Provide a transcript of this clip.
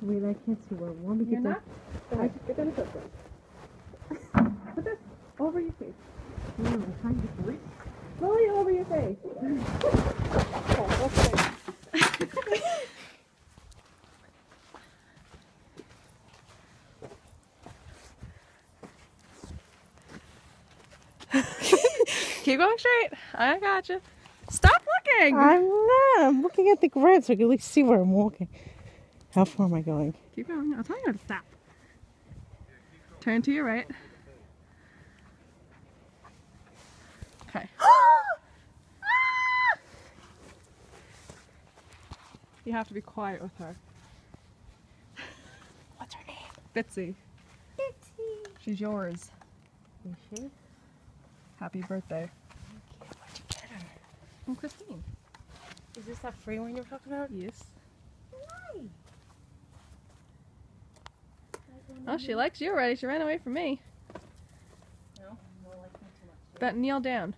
Wait, I can't see where. Want me to You're get not? Get them close. Put this over your face. No, I'm trying to breathe. Slowly over your face. Keep going straight. I got you. Stop looking. I'm not. I'm looking at the ground so I can at least see where I'm walking. How far am I going? Keep going. I'll tell you how to stop. Turn to your right. Okay. You have to be quiet with her. What's her name? Bitsy. Bitsy. She's yours. You sure? Happy birthday. Where'd you get her? From Christine. Is this that free one you were talking about? Yes. Nice. Oh, she likes you already. She ran away from me. No, more like me too much. Kneel down.